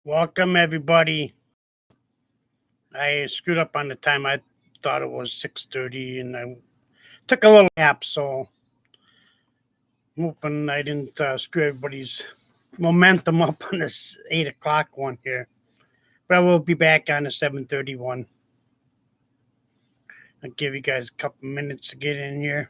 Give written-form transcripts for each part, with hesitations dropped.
Welcome, everybody. I screwed up on the time. I thought it was 6:30, and I took a little nap, so I'm hoping I didn't screw everybody's momentum up on this 8 o'clock one here. But I will be back on the 7:30 one. I'll give you guys a couple minutes to get in here.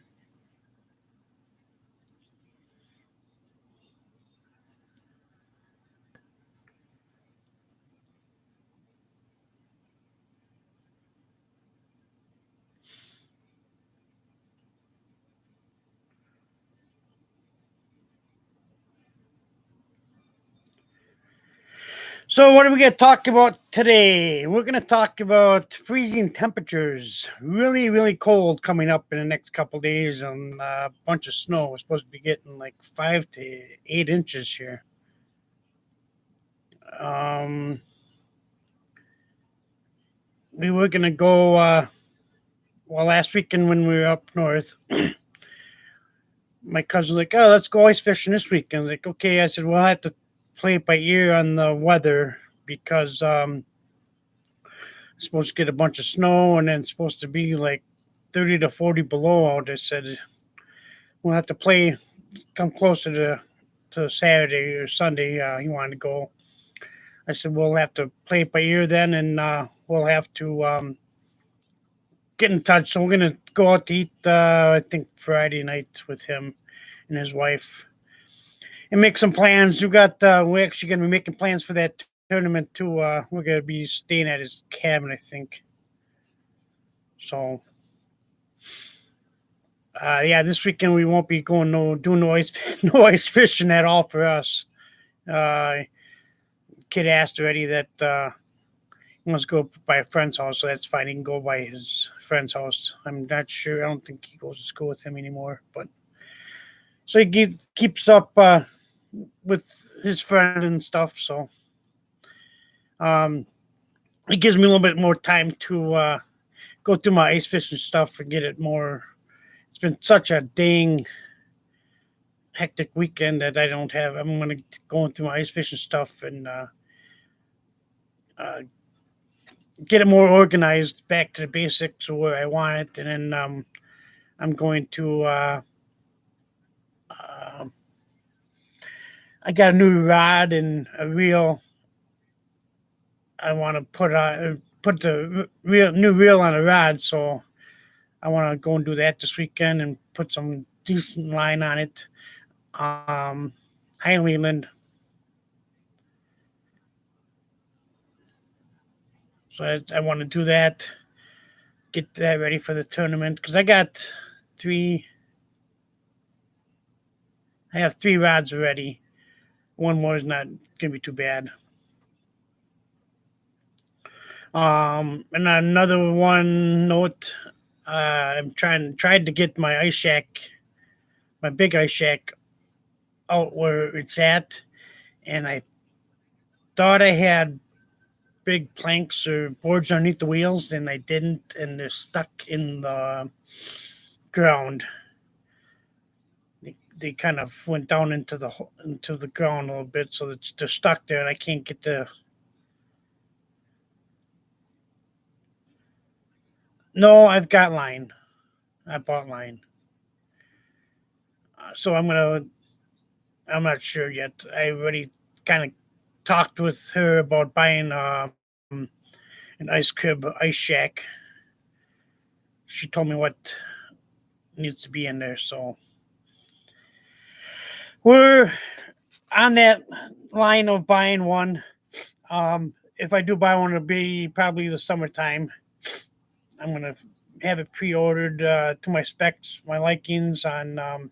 So, what are we going to talk about today? We're going to talk about freezing temperatures. Really, really cold coming up in the next couple days, and a bunch of snow. We're supposed to be getting like 5 to 8 inches here. Um, we were going to go, last weekend when we were up north, my cousin's like, oh, let's go ice fishing this weekend. I was like, okay. I said, well, I have to play it by ear on the weather because it's supposed to get a bunch of snow and then it's supposed to be like 30 to 40 below out. I said, we'll have to play, come closer to Saturday or Sunday. He wanted to go. I said, we'll have to play it by ear then, and we'll have to get in touch. So we're going to go out to eat, I think, Friday night with him and his wife and make some plans. We're actually going to be making plans for that tournament too. We're going to be staying at his cabin, I think. So, yeah, this weekend we won't be going doing no ice fishing at all for us. Kid asked already that he wants to go by a friend's house, so that's fine. He can go by his friend's house. I'm not sure. I don't think he goes to school with him anymore, but so he keeps up with his friend and stuff. So it gives me a little bit more time to go through my ice fishing stuff and get it more. It's been such a dang hectic weekend that I don't have. I'm going to go through my ice fishing stuff and get it more organized, back to the basics of where I want it, and then I'm going to. I got a new rod and a reel. I want to put the new reel on a rod, so I want to go and do that this weekend and put some decent line on it. Highland. So I want to do that, get that ready for the tournament because I have three rods already. One more is not gonna be too bad. And another one note, I'm tried to get my ice shack, my big ice shack, out where it's at, and I thought I had big planks or boards underneath the wheels, and I didn't, and they're stuck in the ground. They kind of went down into the ground a little bit, so they're stuck there, and I can't get the. No, I've got line. I bought line, so I'm not sure yet. I already kind of talked with her about buying an ice crib, ice shack. She told me what needs to be in there, so we're on that line of buying one. If I do buy one, it'll be probably the summertime. I'm gonna have it pre-ordered to my specs, my likings on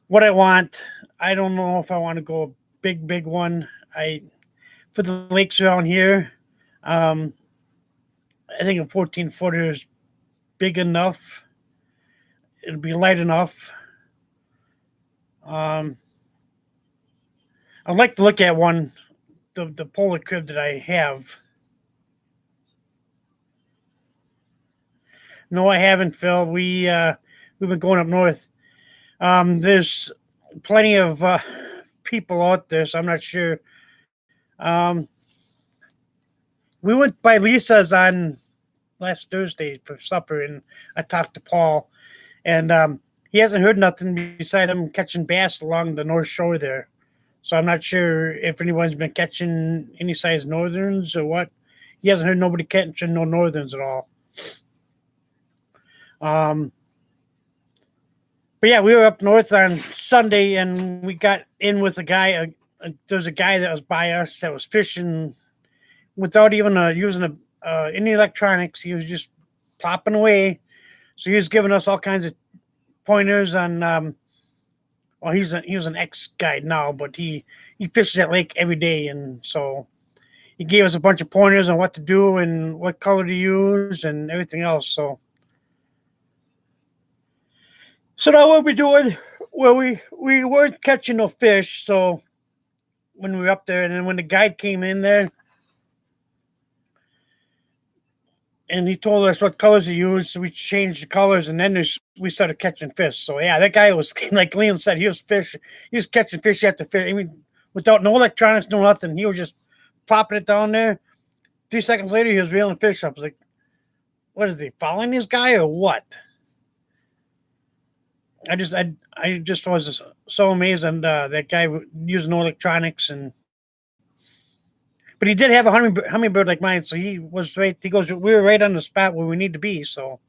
what I want. I don't know if I want to go big one. For the lakes around here, I think a 14 footer is big enough. It'll be light enough. I'd like to look at one, the polar crib that I have. No, I haven't, Phil. We've been going up north. There's plenty of people out there, so I'm not sure Um, we went by Lisa's on last Thursday for supper, and I talked to Paul, and he hasn't heard nothing besides them catching bass along the North Shore there. So I'm not sure if anyone's been catching any size northerns or what. He hasn't heard nobody catching no northerns at all. Um, but yeah, we were up north on Sunday, and we got in with a guy. There's a guy that was by us that was fishing without even using any electronics. He was just plopping away. So he was giving us all kinds of pointers on. Well, he was an ex guide now, but he fishes that lake every day, and so he gave us a bunch of pointers on what to do and what color to use and everything else. So now what we're doing, well, we weren't catching no fish. So when we were up there, and then when the guide came in there, and he told us what colors to use, so we changed the colors, and then we started catching fish. So yeah, that guy was like Leon said, he was catching fish after fish. I mean, without no electronics, no nothing. He was just popping it down there. 3 seconds later, he was reeling fish up. I was like, what is he following this guy or what? I just was so amazed, and that guy using no electronics, and but he did have a hummingbird like mine, so he was right. He goes, we were right on the spot where we need to be. So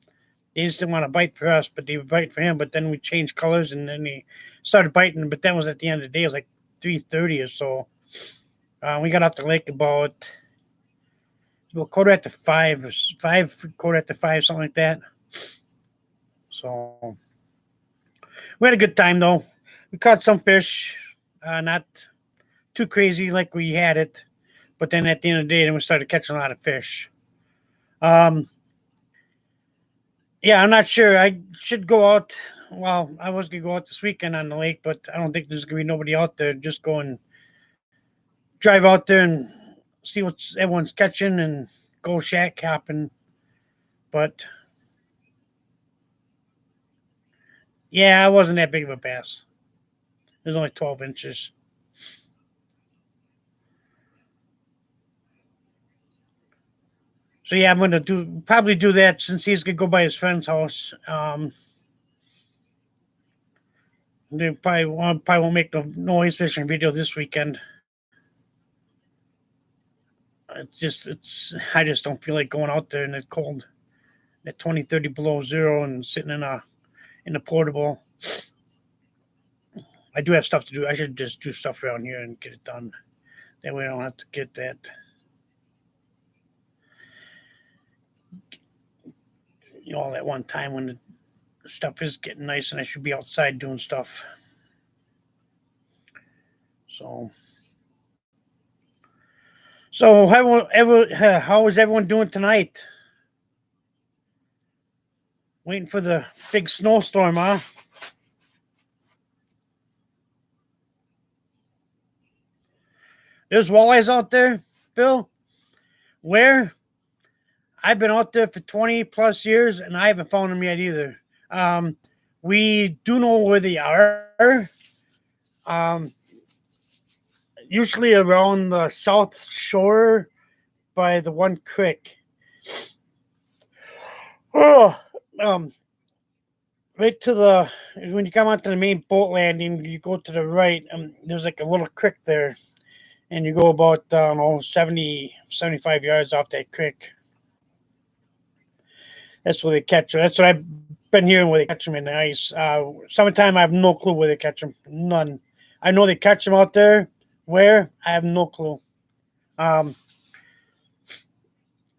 he just didn't want to bite for us, but they would bite for him. But then we changed colors, and then he started biting. But that was at the end of the day. It was like 3:30 or so. We got off the lake about quarter after 5, or quarter after 5, something like that. So we had a good time though. We caught some fish, not too crazy like we had it, but then at the end of the day, then we started catching a lot of fish. Um, yeah, I'm not sure. I should go out. Well, I was gonna go out this weekend on the lake, but I don't think there's gonna be nobody out there. Just go and drive out there and see what everyone's catching and go shack hopping. But yeah, I wasn't that big of a bass. It was only 12 inches. So yeah, I'm gonna probably do that since he's gonna go by his friend's house. They probably won't make no noise fishing video this weekend. It's I just don't feel like going out there in the cold, at 20, 30 below zero, and sitting in a portable. I do have stuff to do. I should just do stuff around here and get it done. That way I don't have to get that all at one time when the stuff is getting nice and I should be outside doing stuff. So how is everyone doing tonight? Waiting for the big snowstorm, huh? There's walleyes out there, Bill. Where? I've been out there for 20 plus years and I haven't found them yet either. Um, we do know where they are. Um, Usually around the south shore by the one creek. Oh, right to the when you come onto the main boat landing, you go to the right. There's like a little creek there, and you go about 70, 75 yards off that creek. That's where they catch them. That's what I've been hearing where they catch them in the ice. Summertime, I have no clue where they catch them. None. I know they catch them out there. Where? I have no clue. Um,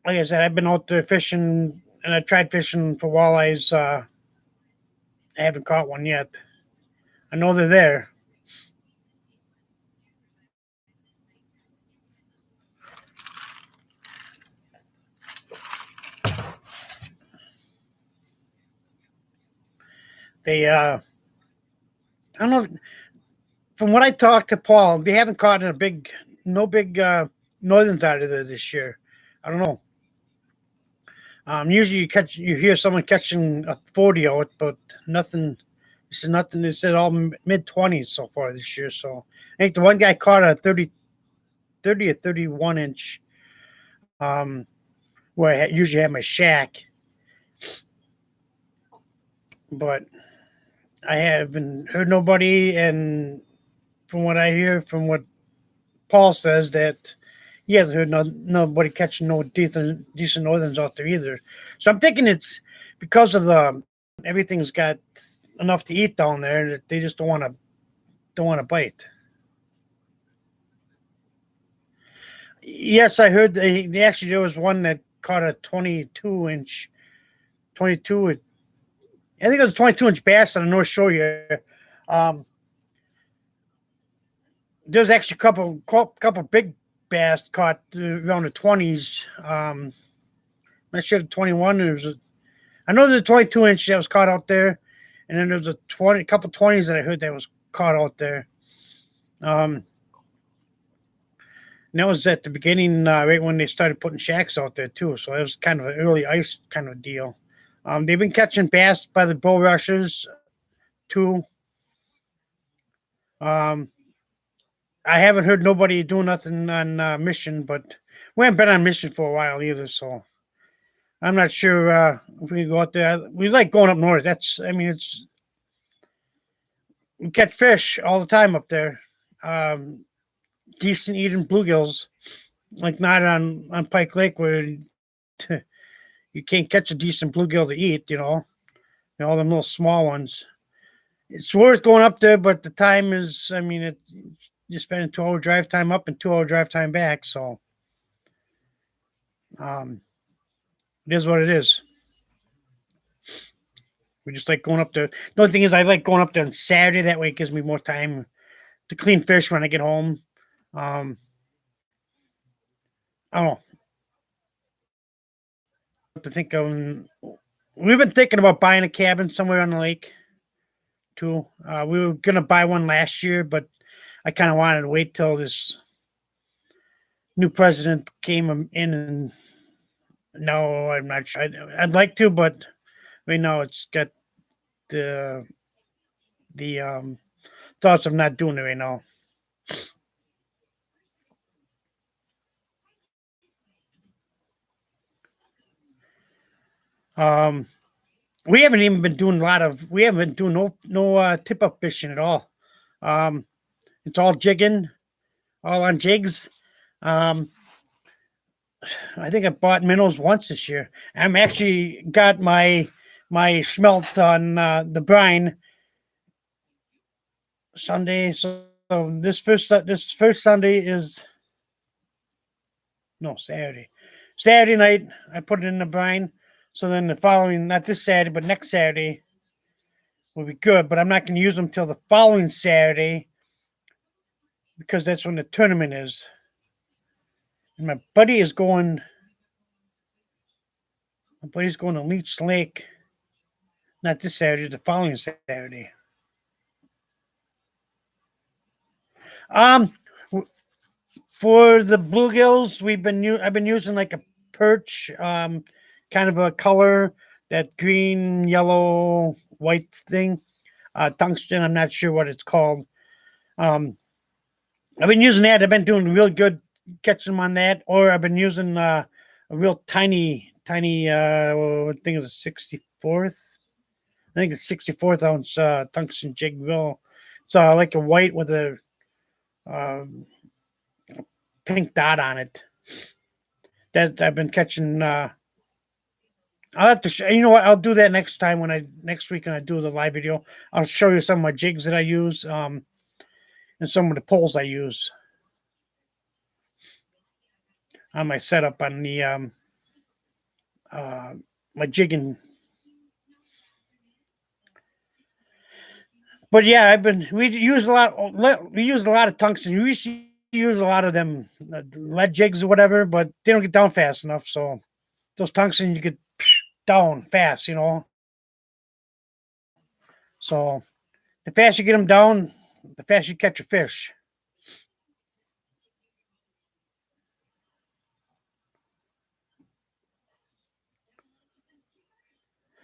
like I said, I've been out there fishing, and I tried fishing for walleyes. I haven't caught one yet. I know they're there. They, I don't know. From what I talked to Paul, they haven't caught no big northerns out of there this year. I don't know. Usually you hear someone catching a 40 out, but nothing. This is nothing. It's at all mid 20s so far this year. So I think the one guy caught a 30. 30 or 31 inch, where I usually have my shack. But I haven't heard nobody, and from what I hear, from what Paul says, that he hasn't heard nobody catching no decent northerns out there either. So I'm thinking it's because of the everything's got enough to eat down there that they just don't want to bite. Yes, I heard they actually there was one that caught a 22 inch, 22. I think it was a 22 inch bass on the North Shore here. Um, there's actually a couple big bass caught around the 20s. Not sure the 21. I know there's a 22 inch that was caught out there, and then there's a couple 20s that I heard that was caught out there. And that was at the beginning, right when they started putting shacks out there too. So it was kind of an early ice kind of deal. They've been catching bass by the bulrushers too. Um, I haven't heard nobody do nothing on Mission, but we haven't been on Mission for a while either. So I'm not sure if we go out there. We like going up north. It's we catch fish all the time up there. Um, Decent eating bluegills, like not on Pike Lake where you can't catch a decent bluegill to eat. All them little small ones. It's worth going up there, but the time is. You're spending 2 hour drive time up and 2 hour drive time back. So um, it is what it is. We just like going up there. The only thing is, I like going up there on Saturday. That way, it gives me more time to clean fish when I get home. Um, I don't know what to think of. We've been thinking about buying a cabin somewhere on the lake too. We were gonna buy one last year, but I kind of wanted to wait till this new president came in. And no, I'm not sure. I'd like to, but no, it's got the the thoughts of not doing it right now. Um, we haven't even been doing a lot of. We haven't been doing no tip up fishing at all. Um, it's all jigging, all on jigs. Um, I think I bought minnows once this year. I'm actually got my smelt on the brine Sunday. So this first Sunday is no Saturday. Saturday night I put it in the brine. So then the following, not this Saturday, but next Saturday will be good. But I'm not going to use them till the following Saturday because that's when the tournament is. And my buddy's going to Leech Lake, not this Saturday, the following Saturday. Um, for the bluegills, I've been using like a perch, kind of a color, that green, yellow, white thing, tungsten. I'm not sure what it's called. Um, I've been using that. I've been doing real good catching them on that, or I've been using a real tiny. I think it's a 64th. I think it's 64th ounce tungsten jig reel. It's like a white with a um, pink dot on it. That I've been catching. I'll have to. You know what? I'll do that next week when I do the live video. I'll show you some of my jigs that I use, and some of the poles I use on my setup on the my jigging. But yeah, we use a lot of tungsten. We used to use a lot of them lead jigs or whatever, but they don't get down fast enough. So those tungsten you get down fast. So the faster you get them down, the faster you catch a fish.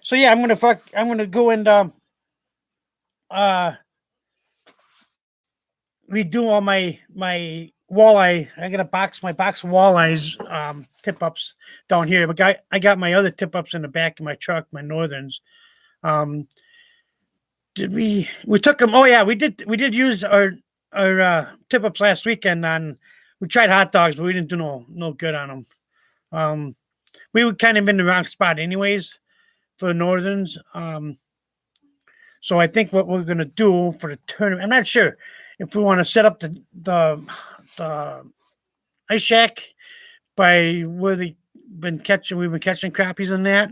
So yeah, I'm gonna go and uh redo all my walleye. I got my box of walleyes, tip ups down here. But I got my other tip ups in the back of my truck, my Northerns. Um, did we took them? Oh yeah, we did use our tip ups last weekend on. We tried hot dogs, but we didn't do no good on them. Um, we were kind of in the wrong spot, anyways, for the Northerns. So I think what we're gonna do for the tournament, I'm not sure if we want to set up the ice shack by where we've been catching crappies in that.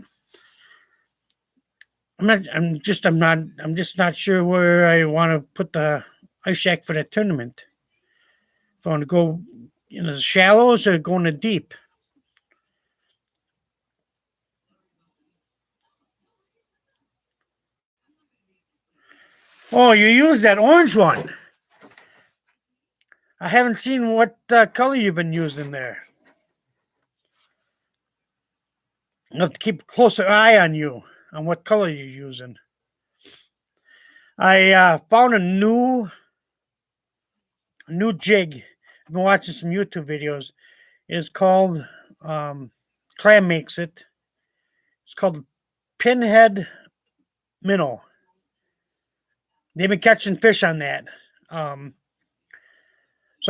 I'm just not sure where I want to put the ice shack for that tournament. If I want to go in the shallows or go in the deep. Oh, you use that orange one. I haven't seen what color you've been using there. I have to keep a closer eye on you on what color you're using. I found a new jig. I've been watching some YouTube videos. It's called Clam makes it. It's called Pinhead Minnow. They've been catching fish on that. So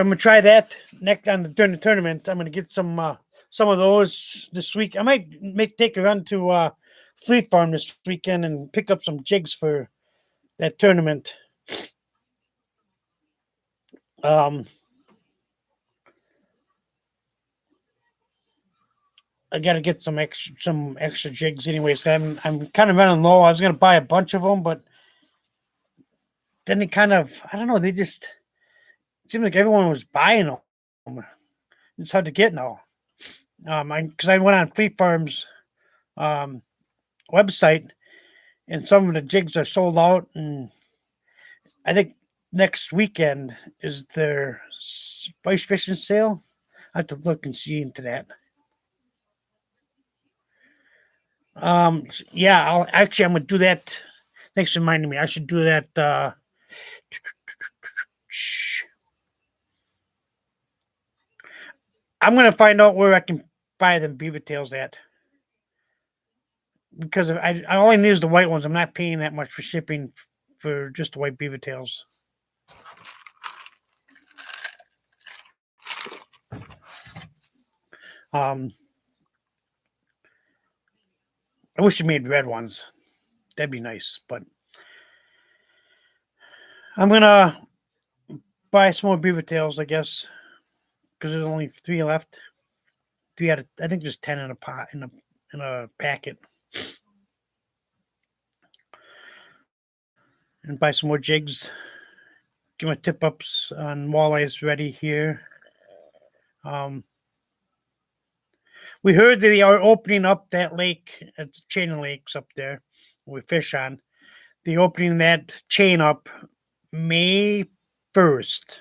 I'm gonna try that next during the tournament. I'm gonna get some of those this week. I might take a run to Fleet Farm this weekend and pick up some jigs for that tournament. I got to get some extra jigs, anyways. I'm kind of running low. I was gonna buy a bunch of them, but then it kind of I don't know. They just it seemed like everyone was buying them. It's hard to get now. Because I went on Fleet Farm's um, website, and some of the jigs are sold out, and I think next weekend is their spice fishing sale. I have to look and see into that. Yeah, I'm gonna do that. Thanks for reminding me. I should do that. I'm gonna find out where I can buy them beaver tails at, because if I only use the white ones. I'm not paying that much for shipping for just the white beaver tails. Um, I wish you made red ones. That'd be nice, but I'm gonna buy some more beaver tails, I guess, because there's only 3 left. 3 out of I think there's 10 in a pot in a packet, and buy some more jigs. Get my tip ups on walleyes ready here. We heard that they are opening up that lake at the chain of lakes up there we fish on. They're opening that chain up May 1st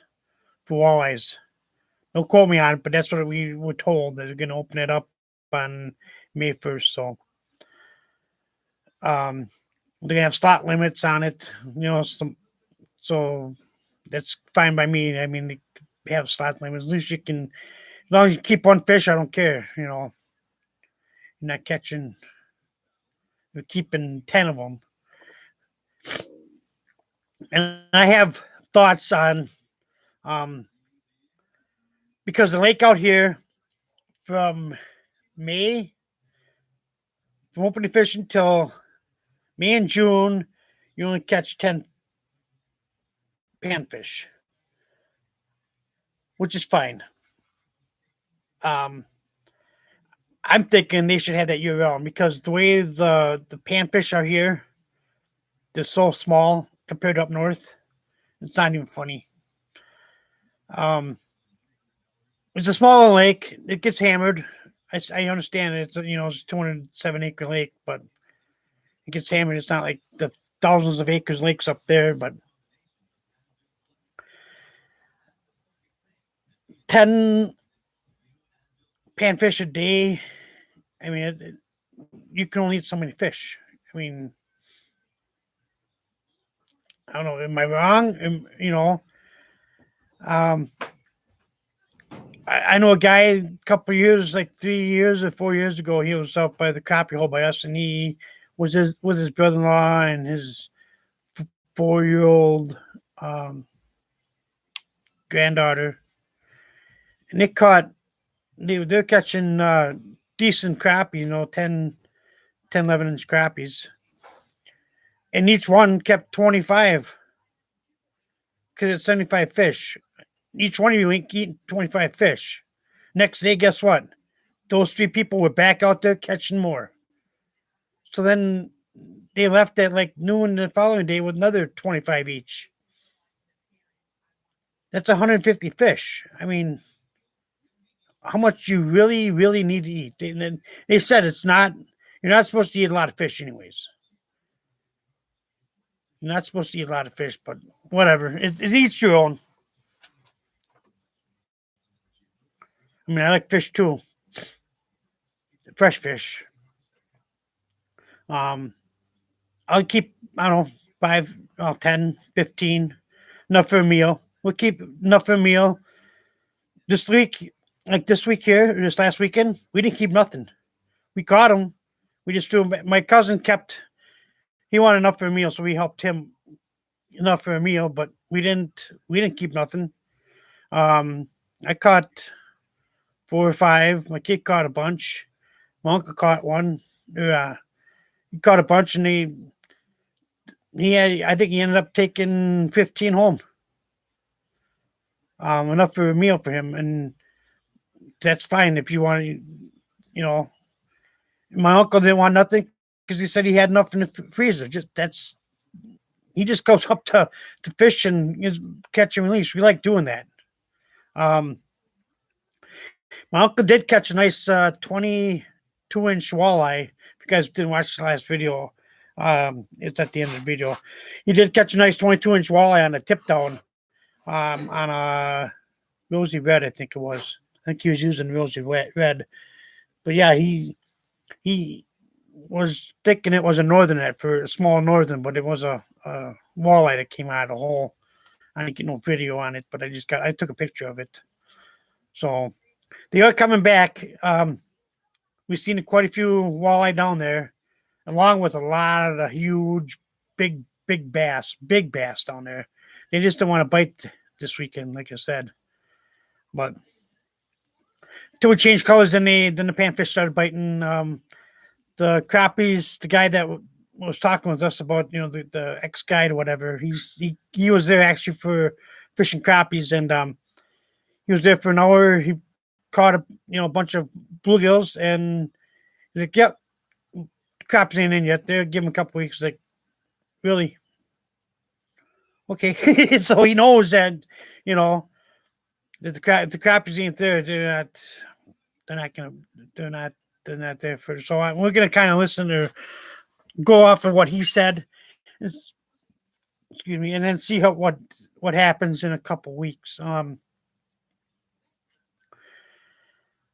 for walleyes. Don't quote me on it, but that's what we were told, that they're going to open it up on May 1st. So they're going to have slot limits on it, so that's fine by me. I mean, they have slot limits. At least you can, as long as you keep one fish, I don't care. You're not catching, you're keeping 10 of them. And I have thoughts on, because the lake out here from May, from opening fish until May and June, you only catch 10 panfish, which is fine. I'm thinking they should have that year round, because the way the panfish are here, they're so small compared to up north. It's not even funny. It's a smaller lake. It gets hammered. I understand it's it's a 207-acre lake, but it gets hammered. It's not like the thousands of acres lakes up there, but 10 panfish a day. I mean, you can only eat so many fish. I mean, I don't know. Am I wrong? Um, I know a guy a couple years, like 3 years or 4 years ago, he was out by the crappie hole by us, and he was with his brother-in-law and his 4-year-old granddaughter, and they're catching decent crappie, 11-inch crappies, and each one kept 25 because it's 75 fish. Each one of you ain't eating 25 fish. Next day, guess what? Those 3 people were back out there catching more. So then they left at like noon the following day with another 25 each. That's 150 fish. I mean, how much you really, really need to eat. And they said you're not supposed to eat a lot of fish, anyways. You're not supposed to eat a lot of fish, but whatever. It's each your own. I mean, I like fish too. Fresh fish. I'll keep, I don't know, 5, 10, 15, enough for a meal. We'll keep enough for a meal. This week, like this week here, this last weekend, we didn't keep nothing. We caught them. We just threw them. My cousin he wanted enough for a meal, so we helped him enough for a meal, but we didn't keep nothing. I caught 4 or 5. My kid caught a bunch. My uncle caught one. He caught a bunch, and I think he ended up taking 15 home. Enough for a meal for him, and that's fine if you want to. My uncle didn't want nothing because he said he had enough in the freezer. He just goes up to fish and catch and release. We like doing that. My uncle did catch a nice 22-inch walleye. If you guys didn't watch the last video, it's at the end of the video. He did catch a nice 22-inch walleye on a tip down on a rosy red, I think it was. I think he was using rosy red. But yeah, he was thinking it was a northern net for a small northern, but it was a walleye that came out of the hole. I didn't get no video on it, but I took a picture of it. So they are coming back. We've seen quite a few walleye down there, along with a lot of the huge, big bass down there. They just don't want to bite this weekend, like I said. But until we changed colors, then the panfish started biting. The crappies, the guy that was talking with us about, the ex-guide or whatever, he was there actually for fishing crappies, and he was there for an hour. He caught a bunch of bluegills, and he's like, "Yep, crappies ain't in yet. They'll give him a couple weeks." Like, really? Okay, so he knows that that the crappies ain't there. They're not there for. So we're gonna kind of listen or go off of what he said. Excuse me, and then see what happens in a couple weeks.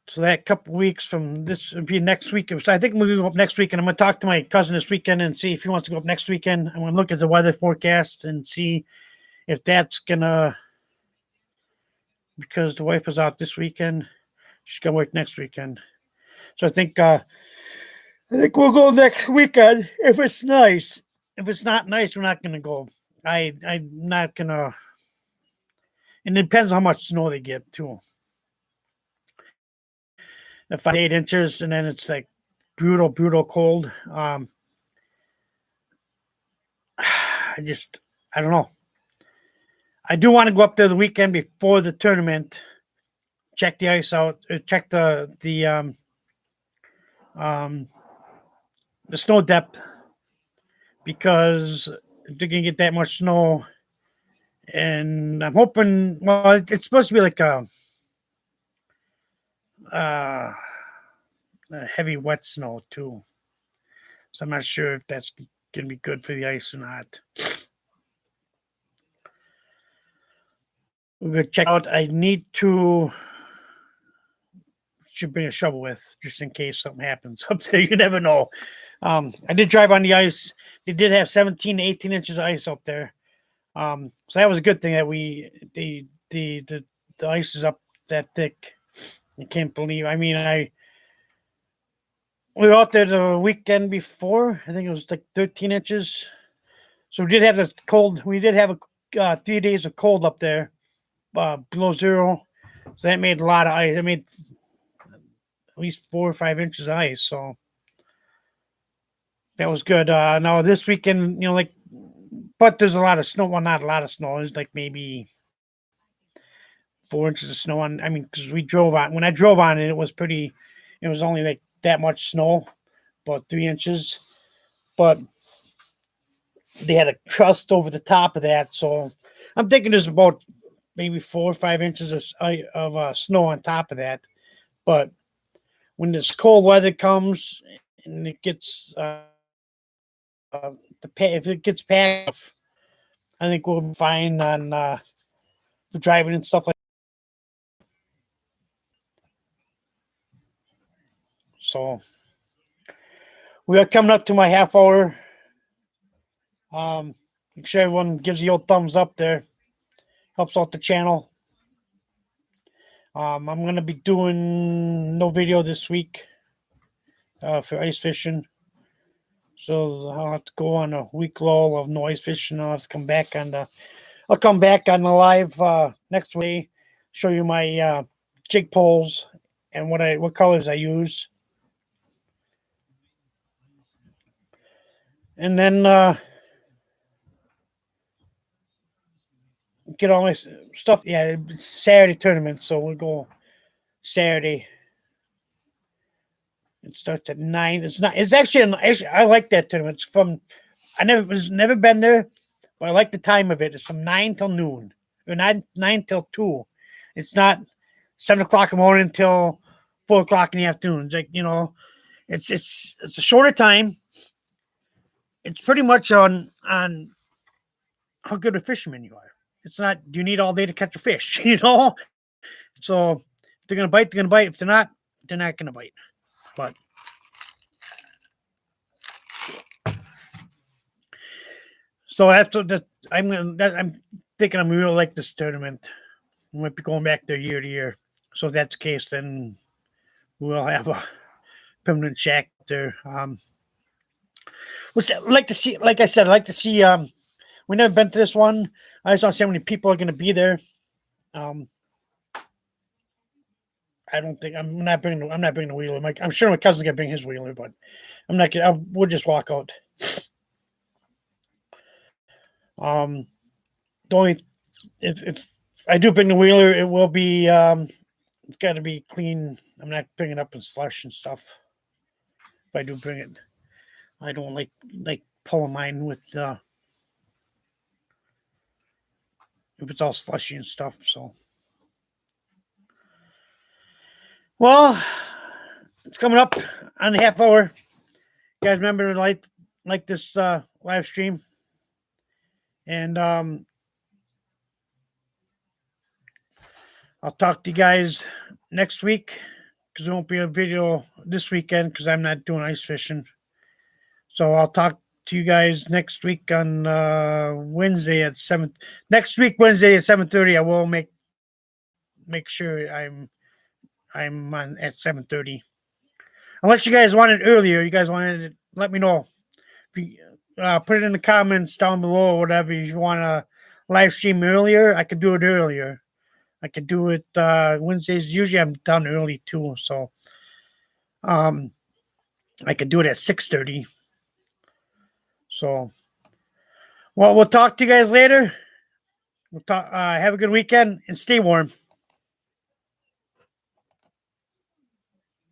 So that couple weeks from this would be next week. So I think we're gonna go up next week, and I'm gonna talk to my cousin this weekend and see if he wants to go up next weekend. I'm gonna look at the weather forecast and see if that's gonna, because the wife is out this weekend, she's gonna work next weekend. So I think we'll go next weekend if it's nice. If it's not nice, we're not gonna go. I'm not gonna. And it depends on how much snow they get too. If 8 inches, and then it's like brutal cold. I don't know. I do want to go up there the weekend before the tournament, check the ice out, check the snow depth, because they're gonna get that much snow, and I'm hoping. Well, it's supposed to be like a heavy wet snow too, so I'm not sure if that's gonna be good for the ice or not. We're gonna check out. I should bring a shovel with, just in case something happens up there. You never know. I did drive on the ice. They did have 17 to 18 inches of ice up there. So that was a good thing that the ice is up that thick. I can't believe. I mean, we were out there the weekend before. I think it was like 13 inches. So we did have this cold. We did have 3 days of cold up there, below zero. So that made a lot of ice. I made at least 4 or 5 inches of ice. So that was good. Now this weekend, like, but there's a lot of snow. Well, not a lot of snow. There's like maybe 4 inches of snow on. I mean, because we drove on. When I drove on it, it was pretty. It was only like that much snow, about 3 inches. But they had a crust over the top of that, so I'm thinking there's about maybe 4 or 5 inches of snow on top of that. But when this cold weather comes and it gets if it gets packed, I think we'll be fine on the driving and stuff like that. So we are coming up to my half hour. Make sure everyone gives the old thumbs up there. Helps out the channel. I'm going to be doing no video this week for ice fishing. So I'll have to go on a week lull of no ice fishing. I'll have to come back on I'll come back on the live next week. Show you my jig poles and what colors I use. And then get all my stuff. Yeah, it's Saturday tournament, so we'll go Saturday. It starts at 9. It's actually I like that tournament. It's from never been there, but I like the time of it. It's from 9 till noon, or 9 till 2. It's not 7 o'clock in the morning till 4 o'clock in the afternoon. It's like, it's a shorter time. It's pretty much on how good a fisherman you are. It's not, do you need all day to catch a fish? So if they're gonna bite, they're gonna bite. If they're not gonna bite. But so that's what I'm thinking. I'm really like this tournament. We might be going back there year to year. So if that's the case, then we'll have a permanent shack there. Like to see, like I said, I'd like to see. We never been to this one. I just don't see how many people are going to be there. I don't think I'm not bringing the wheeler. I'm sure my cousin's gonna bring his wheeler, but I'm not gonna. We'll just walk out. The only if I do bring the wheeler, it will be it's got to be clean. I'm not bringing it up in slush and stuff. If I do bring it, I don't like pulling mine with if it's all slushy and stuff. So. Well, it's coming up on the half hour. You guys remember to like this live stream. And I'll talk to you guys next week because there won't be a video this weekend because I'm not doing ice fishing. So I'll talk to you guys next week on Wednesday at 7. Next week, Wednesday at 7:30. I will make sure I'm on at 7:30. Unless you guys want it earlier, you guys wanted it, let me know. If you put it in the comments down below or whatever. If you want to live stream earlier, I could do it earlier. I could do it Wednesdays. Usually I'm done early too, so I could do it at 6:30. So, well, we'll talk to you guys later. We'll talk. Have a good weekend and stay warm.